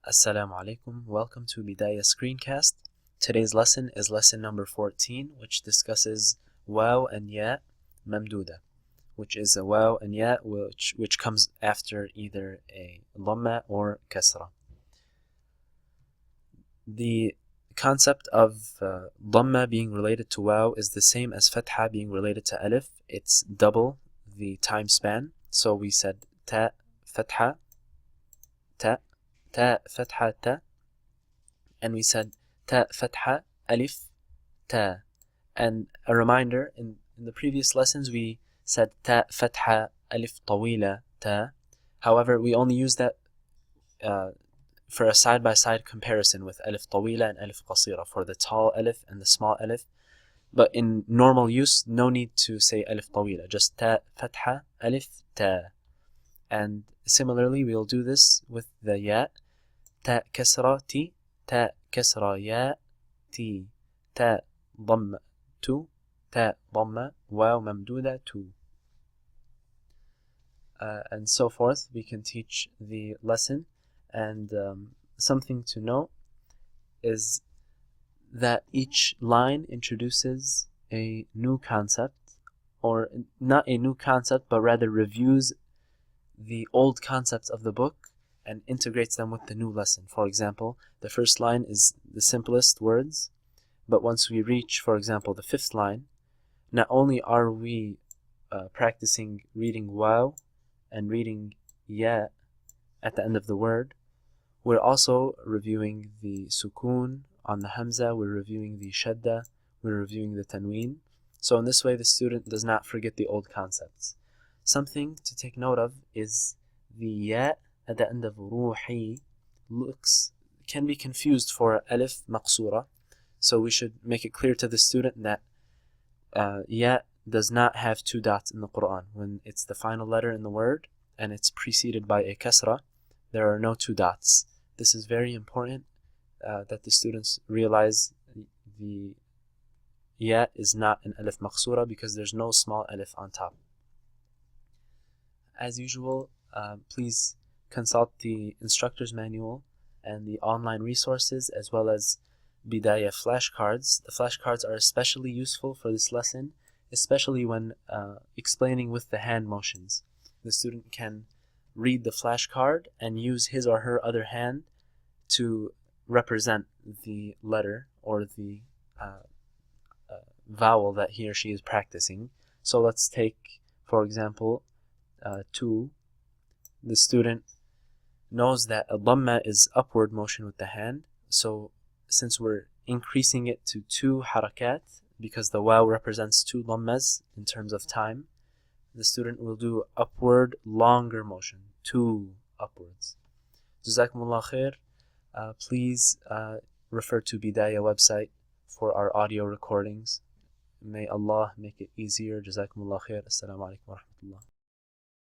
Assalamu alaikum. Welcome to Bidayah Screencast. Today's lesson is lesson number 14, which discusses Waw and Ya Mamduda, which is a Waw and Ya which comes after either a Dhamma or Kasra. The concept of Dhamma being related to Waw is the same as Fatha being related to Alif. It's double the time span. So we said Ta, Fatha, Ta, Ta, Fatha, Ta, and we said Ta, Fatha, Alif, Ta. And a reminder, in the previous lessons we said Ta, Fatha, Alif, Tawila, Ta. However, we only use that for a side-by-side comparison with Alif Tawila and Alif Qasira, for the tall Alif and the small Alif. But in normal use, no need to say Alif Tawila, just Ta, Fatha, Alif, Ta. And similarly, we'll do this with the Ya. Ta kasra ti, ta kasra ya ti, ta dhamma tu, ta dhamma waw mamduda tu. And so forth. We can teach the lesson. And something to note is that each line introduces a new concept, or not a new concept, but rather reviews the old concepts of the book and integrates them with the new lesson. For example, the first line is the simplest words, but once we reach, for example, the fifth line, not only are we practicing reading waw and reading ya at the end of the word, we're also reviewing the sukoon on the hamza, we're reviewing the shadda, we're reviewing the tanween. So in this way, the student does not forget the old concepts. Something to take note of is the ya at the end of ruhi can be confused for alif maqsura. So we should make it clear to the student that ya does not have two dots in the Quran. When it's the final letter in the word and it's preceded by a kasra, there are no two dots. This is very important that the students realize the ya is not an alif maqsura because there's no small alif on top. As usual, please consult the instructor's manual and the online resources, as well as Bidayah flashcards. The flashcards are especially useful for this lesson, especially when explaining with the hand motions. The student can read the flashcard and use his or her other hand to represent the letter or the vowel that he or she is practicing. So let's take, for example, tu. The student knows that a dhamma is upward motion with the hand. So since we're increasing it to 2 harakat, because the waw represents 2 dhammas in terms of time, the student will do upward longer motion, 2 upwards. Jazakumullah khair. Please refer to Bidayah website for our audio recordings. May Allah make it easier. Jazakumullah khair. Assalamu alaikum wa rahmatullah.